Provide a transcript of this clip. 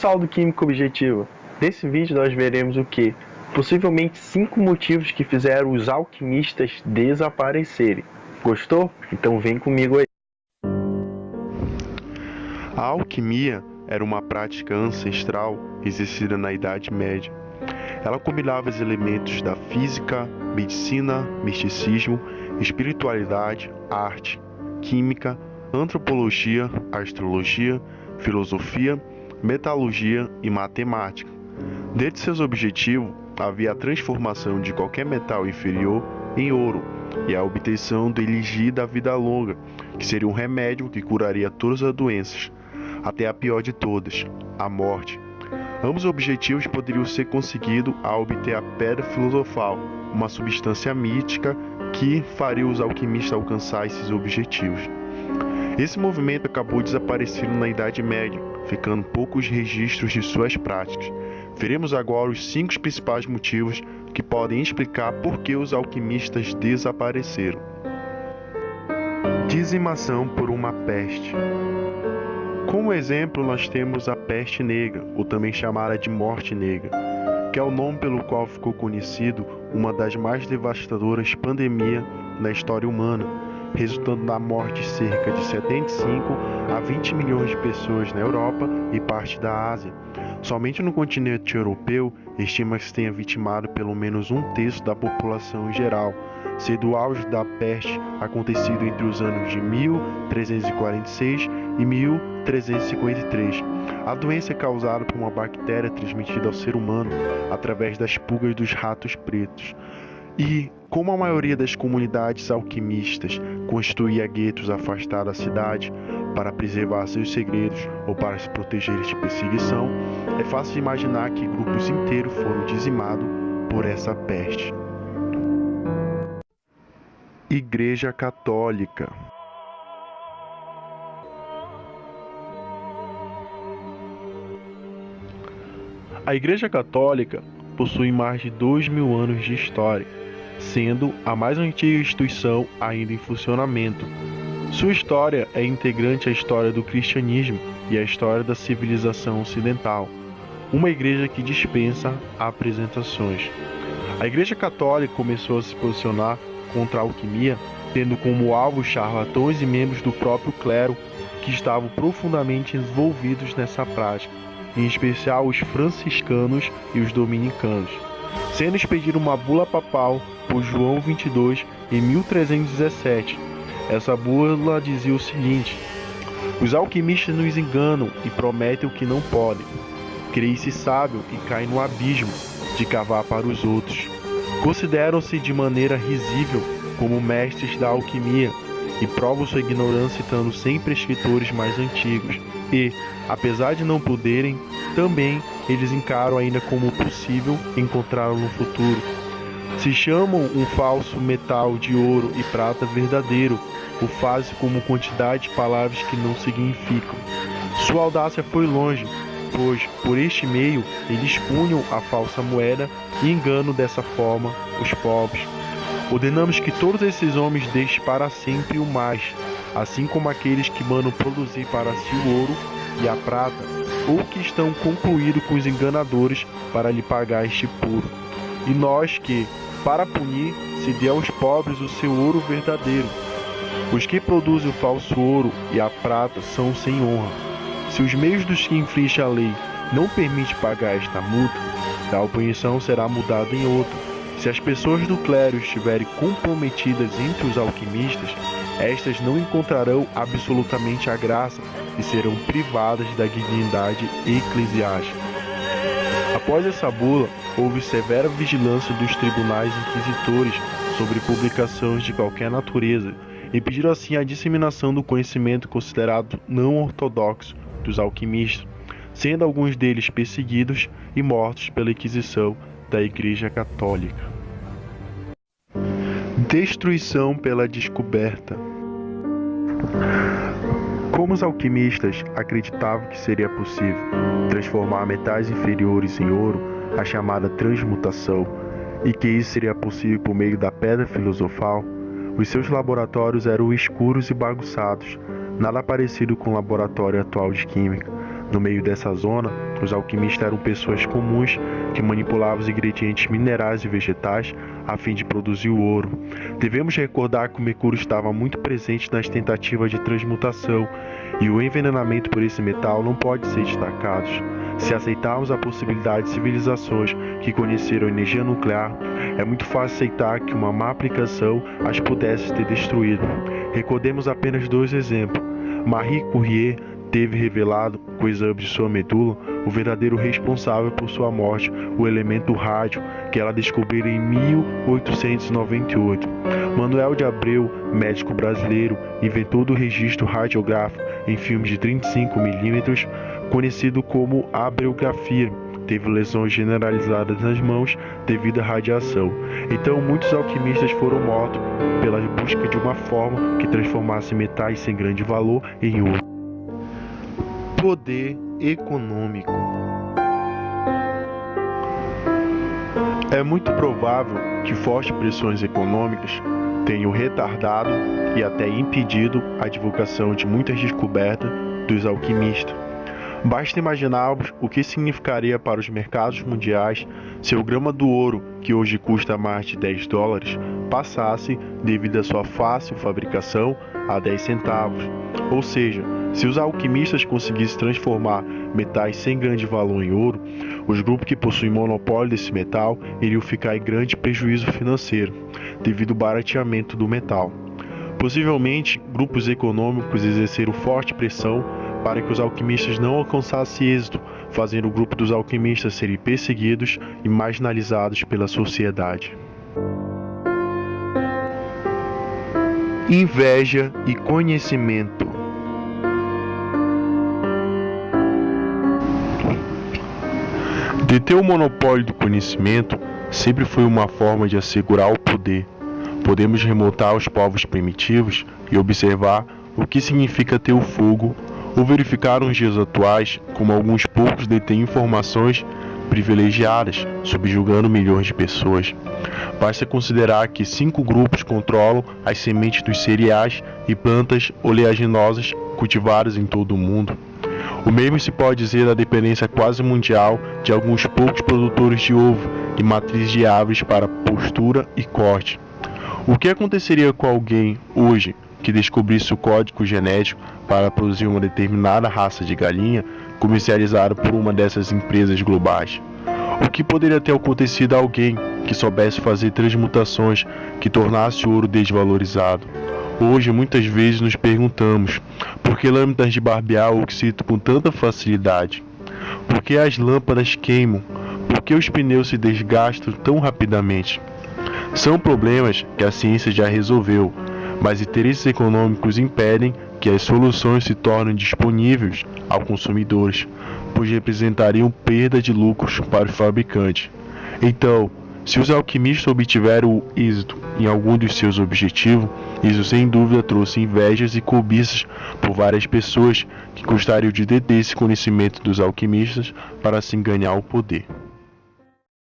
saldo químico objetivo. Nesse vídeo nós veremos o que? Possivelmente 5 motivos que fizeram os alquimistas desaparecerem. Gostou? Então vem comigo aí. A alquimia era uma prática ancestral exercida na Idade Média. Ela combinava os elementos da física, medicina, misticismo, espiritualidade, arte, química, antropologia, astrologia, filosofia, metalurgia e matemática. Dentre seus objetivos, havia a transformação de qualquer metal inferior em ouro e a obtenção do elixir da vida longa, que seria um remédio que curaria todas as doenças, até a pior de todas, a morte. Ambos os objetivos poderiam ser conseguidos ao obter a pedra filosofal, uma substância mística que faria os alquimistas alcançar esses objetivos. Esse movimento acabou desaparecendo na Idade Média, ficando poucos registros de suas práticas. Veremos agora os 5 principais motivos que podem explicar por que os alquimistas desapareceram. Dizimação por uma peste. Como exemplo, nós temos a peste negra, ou também chamada de morte negra, que é o nome pelo qual ficou conhecido uma das mais devastadoras pandemias na história humana, resultando na morte de cerca de 75 a 20 milhões de pessoas na Europa e parte da Ásia. Somente no continente europeu, estima-se que tenha vitimado pelo menos 1/3 da população em geral, sendo o auge da peste acontecido entre os anos de 1346 e 1353. A doença é causada por uma bactéria transmitida ao ser humano através das pulgas dos ratos pretos. E, como a maioria das comunidades alquimistas construía guetos afastados da cidade para preservar seus segredos ou para se proteger de perseguição, é fácil de imaginar que grupos inteiros foram dizimados por essa peste. Igreja Católica. A Igreja Católica possui mais de 2.000 anos de história, sendo a mais antiga instituição ainda em funcionamento. Sua história é integrante à história do cristianismo e à história da civilização ocidental, uma igreja que dispensa apresentações. A Igreja Católica começou a se posicionar contra a alquimia, tendo como alvo charlatões e membros do próprio clero que estavam profundamente envolvidos nessa prática, em especial os franciscanos e os dominicanos, sendo expedida uma bula papal por João 22 em 1317. Essa bula dizia o seguinte: os alquimistas nos enganam e prometem o que não podem. Creem-se sábio e caem no abismo de cavar para os outros. Consideram-se de maneira risível como mestres da alquimia e provam sua ignorância citando sempre escritores mais antigos. E, apesar de não poderem, também eles encaram ainda como possível encontrá-lo no futuro. Se chamam um falso metal de ouro e prata verdadeiro, o fazem como quantidade de palavras que não significam. Sua audácia foi longe, pois por este meio eles punham a falsa moeda e enganam dessa forma os pobres. Ordenamos que todos esses homens deixem para sempre o mais, assim como aqueles que mandam produzir para si o ouro e a prata, ou que estão concluídos com os enganadores para lhe pagar este puro. E nós que, para punir, se dê aos pobres o seu ouro verdadeiro. Os que produzem o falso ouro e a prata são sem honra. Se os meios dos que infringem a lei não permitem pagar esta multa, tal punição será mudada em outra. Se as pessoas do clero estiverem comprometidas entre os alquimistas, estas não encontrarão absolutamente a graça e serão privadas da dignidade eclesiástica. Após essa bula, houve severa vigilância dos tribunais inquisitores sobre publicações de qualquer natureza, impedindo assim a disseminação do conhecimento considerado não ortodoxo dos alquimistas, sendo alguns deles perseguidos e mortos pela Inquisição da Igreja Católica. Destruição pela descoberta. Como os alquimistas acreditavam que seria possível transformar metais inferiores em ouro, a chamada transmutação, e que isso seria possível por meio da pedra filosofal, os seus laboratórios eram escuros e bagunçados, nada parecido com o laboratório atual de química. No meio dessa zona, os alquimistas eram pessoas comuns que manipulavam os ingredientes minerais e vegetais a fim de produzir o ouro. Devemos recordar que o mercúrio estava muito presente nas tentativas de transmutação e o envenenamento por esse metal não pode ser destacado. Se aceitarmos a possibilidade de civilizações que conheceram a energia nuclear, é muito fácil aceitar que uma má aplicação as pudesse ter destruído. Recordemos apenas 2 exemplos. Marie Curie teve revelado, com o exame de sua medula, o verdadeiro responsável por sua morte, o elemento rádio, que ela descobriu em 1898. Manuel de Abreu, médico brasileiro, inventor do registro radiográfico em filmes de 35 mm, conhecido como abreografia, teve lesões generalizadas nas mãos devido à radiação. Então, muitos alquimistas foram mortos pela busca de uma forma que transformasse metais sem grande valor em ouro. Poder econômico. É muito provável que fortes pressões econômicas tenham retardado e até impedido a divulgação de muitas descobertas dos alquimistas. Basta imaginarmos o que significaria para os mercados mundiais se o grama do ouro, que hoje custa mais de $10, passasse, devido à sua fácil fabricação, a 10 centavos. Ou seja, se os alquimistas conseguissem transformar metais sem grande valor em ouro, os grupos que possuem monopólio desse metal iriam ficar em grande prejuízo financeiro, devido ao barateamento do metal. Possivelmente, grupos econômicos exerceram forte pressão para que os alquimistas não alcançassem êxito, fazendo o grupo dos alquimistas serem perseguidos e marginalizados pela sociedade. Inveja e conhecimento. Deter o monopólio do conhecimento sempre foi uma forma de assegurar o poder. Podemos remontar aos povos primitivos e observar o que significa ter o fogo, ou verificar nos dias atuais como alguns poucos detêm informações privilegiadas, subjugando milhões de pessoas. Basta considerar que 5 grupos controlam as sementes dos cereais e plantas oleaginosas cultivadas em todo o mundo. O mesmo se pode dizer da dependência quase mundial de alguns poucos produtores de ovo e matrizes de aves para postura e corte. O que aconteceria com alguém hoje que descobrisse o código genético para produzir uma determinada raça de galinha comercializada por uma dessas empresas globais? O que poderia ter acontecido a alguém que soubesse fazer transmutações que tornasse o ouro desvalorizado? Hoje, muitas vezes nos perguntamos por que lâminas de barbear oxidam com tanta facilidade? Por que as lâmpadas queimam? Por que os pneus se desgastam tão rapidamente? São problemas que a ciência já resolveu, mas interesses econômicos impedem que as soluções se tornem disponíveis aos consumidores, pois representariam perda de lucros para os fabricantes. Então, se os alquimistas obtiveram êxito em algum dos seus objetivos, isso sem dúvida trouxe invejas e cobiças por várias pessoas que gostariam de deter esse conhecimento dos alquimistas para assim ganhar o poder.